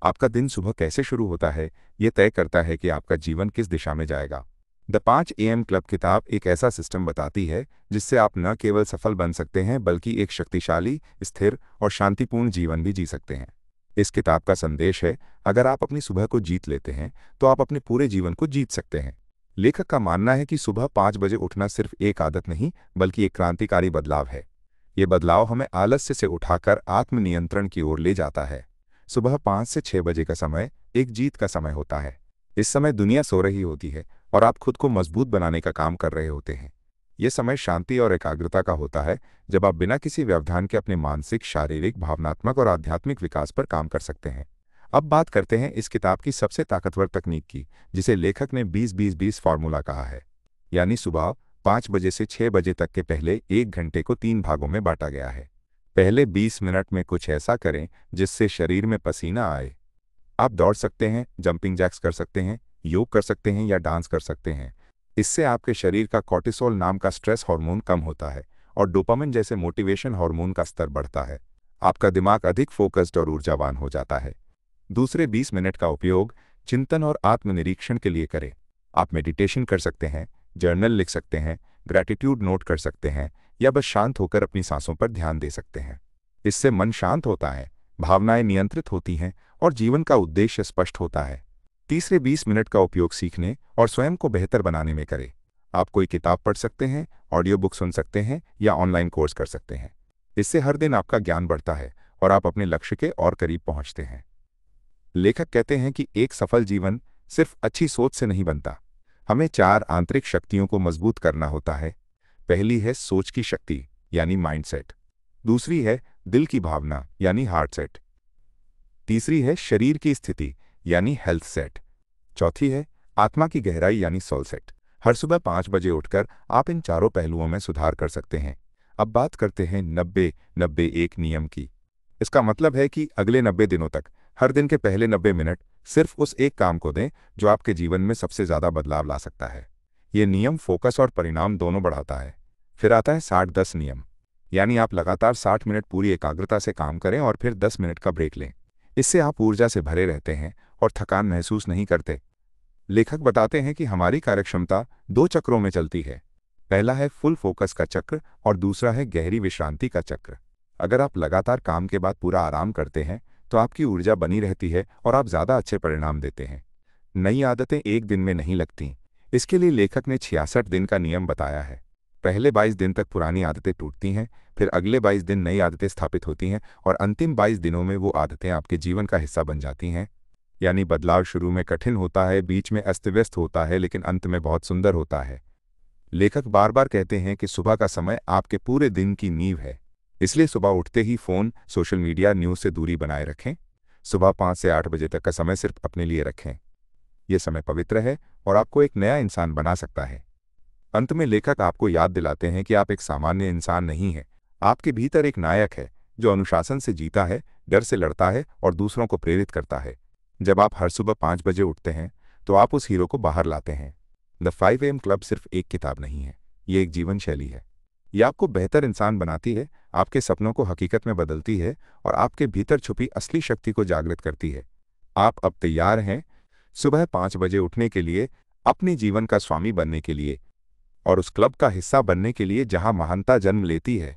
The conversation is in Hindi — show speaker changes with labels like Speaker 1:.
Speaker 1: आपका दिन सुबह कैसे शुरू होता है, ये तय करता है कि आपका जीवन किस दिशा में जाएगा। द 5 AM क्लब किताब एक ऐसा सिस्टम बताती है जिससे आप न केवल सफल बन सकते हैं बल्कि एक शक्तिशाली, स्थिर और शांतिपूर्ण जीवन भी जी सकते हैं। इस किताब का संदेश है, अगर आप अपनी सुबह को जीत लेते हैं तो आप अपने पूरे जीवन को जीत सकते हैं। लेखक का मानना है कि सुबह 5 बजे उठना सिर्फ एक आदत नहीं बल्कि एक क्रांतिकारी बदलाव है। ये बदलाव हमें आलस्य से उठाकर आत्मनियंत्रण की ओर ले जाता है। सुबह 5 से 6 बजे का समय एक जीत का समय होता है। इस समय दुनिया सो रही होती है और आप खुद को मजबूत बनाने का काम कर रहे होते हैं। यह समय शांति और एकाग्रता का होता है, जब आप बिना किसी व्यवधान के अपने मानसिक, शारीरिक, भावनात्मक और आध्यात्मिक विकास पर काम कर सकते हैं। अब बात करते हैं इस किताब की सबसे ताकतवर तकनीक की, जिसे लेखक ने 20-20-20 फार्मूला कहा है। यानी सुबह 5 बजे से 6 बजे तक के पहले 1 घंटे को 3 भागों में बांटा गया है। पहले 20 मिनट में कुछ ऐसा करें जिससे शरीर में पसीना आए। आप दौड़ सकते हैं, जंपिंग जैक्स कर सकते हैं, योग कर सकते हैं या डांस कर सकते हैं। इससे आपके शरीर का कॉर्टिसोल नाम का स्ट्रेस हार्मोन कम होता है और डोपामिन जैसे मोटिवेशन हार्मोन का स्तर बढ़ता है। आपका दिमाग अधिक फोकस्ड और ऊर्जावान हो जाता है। दूसरे 20 मिनट का उपयोग चिंतन और आत्मनिरीक्षण के लिए करें। आप मेडिटेशन कर सकते हैं, जर्नल लिख सकते हैं, ग्रैटिट्यूड नोट कर सकते हैं या बस शांत होकर अपनी सांसों पर ध्यान दे सकते हैं। इससे मन शांत होता है, भावनाएं नियंत्रित होती हैं और जीवन का उद्देश्य स्पष्ट होता है। तीसरे 20 मिनट का उपयोग सीखने और स्वयं को बेहतर बनाने में करें। आप कोई किताब पढ़ सकते हैं, ऑडियो बुक सुन सकते हैं या ऑनलाइन कोर्स कर सकते हैं। इससे हर दिन आपका ज्ञान बढ़ता है और आप अपने लक्ष्य के और करीब पहुंचते हैं। लेखक कहते हैं कि एक सफल जीवन सिर्फ अच्छी सोच से नहीं बनता। हमें 4 आंतरिक शक्तियों को मजबूत करना होता है। पहली है सोच की शक्ति यानी माइंडसेट। दूसरी है दिल की भावना यानी हार्ट सेट। तीसरी है शरीर की स्थिति यानी हेल्थ सेट। चौथी है आत्मा की गहराई यानी सोल सेट। हर सुबह 5 बजे उठकर आप इन चारों पहलुओं में सुधार कर सकते हैं। अब बात करते हैं 90-90-1 नियम की। इसका मतलब है कि अगले 90 दिनों तक हर दिन के पहले 90 मिनट सिर्फ उस एक काम को दें जो आपके जीवन में सबसे ज्यादा बदलाव ला सकता है। ये नियम फोकस और परिणाम दोनों बढ़ाता है। फिर आता है 60-10 नियम, यानी आप लगातार 60 मिनट पूरी एकाग्रता से काम करें और फिर 10 मिनट का ब्रेक लें। इससे आप ऊर्जा से भरे रहते हैं और थकान महसूस नहीं करते। लेखक बताते हैं कि हमारी कार्यक्षमता 2 चक्रों में चलती है। पहला है फुल फोकस का चक्र और दूसरा है गहरी विश्रांति का चक्र। अगर आप लगातार काम के बाद पूरा आराम करते हैं तो आपकी ऊर्जा बनी रहती है और आप ज़्यादा अच्छे परिणाम देते हैं। नई आदतें एक दिन में नहीं लगती। इसके लिए लेखक ने 66 दिन का नियम बताया है। पहले 22 दिन तक पुरानी आदतें टूटती हैं, फिर अगले 22 दिन नई आदतें स्थापित होती हैं और अंतिम 22 दिनों में वो आदतें आपके जीवन का हिस्सा बन जाती हैं। यानी बदलाव शुरू में कठिन होता है, बीच में अस्त व्यस्त होता है, लेकिन अंत में बहुत सुंदर होता है। लेखक बार बार कहते हैं कि सुबह का समय आपके पूरे दिन की नींव है। इसलिए सुबह उठते ही फ़ोन, सोशल मीडिया, न्यूज़ से दूरी बनाए रखें। सुबह 5 से 8 बजे तक का समय सिर्फ अपने लिए रखें। यह समय पवित्र है और आपको एक नया इंसान बना सकता है। अंत में लेखक आपको याद दिलाते हैं कि आप एक सामान्य इंसान नहीं हैं। आपके भीतर एक नायक है जो अनुशासन से जीता है, डर से लड़ता है और दूसरों को प्रेरित करता है। जब आप हर सुबह 5 बजे उठते हैं तो आप उस हीरो को बाहर लाते हैं। द 5 AM क्लब सिर्फ एक किताब नहीं है, ये एक जीवन शैली है। ये आपको बेहतर इंसान बनाती है, आपके सपनों को हकीकत में बदलती है और आपके भीतर छुपी असली शक्ति को जागृत करती है। आप अब तैयार हैं सुबह 5 बजे उठने के लिए, अपने जीवन का स्वामी बनने के लिए और उस क्लब का हिस्सा बनने के लिए जहां महानता जन्म लेती है।